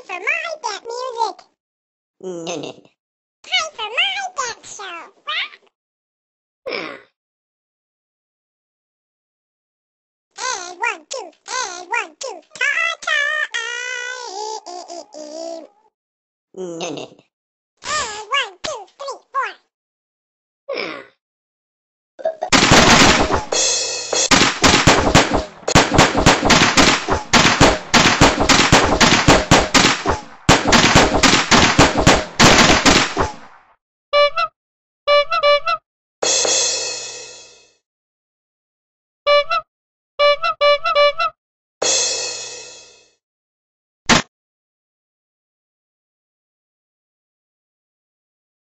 for my dance music. No, no, no. Time for my dance show. And 1, 2, and 1, 2. Ta-ta. No, no, no.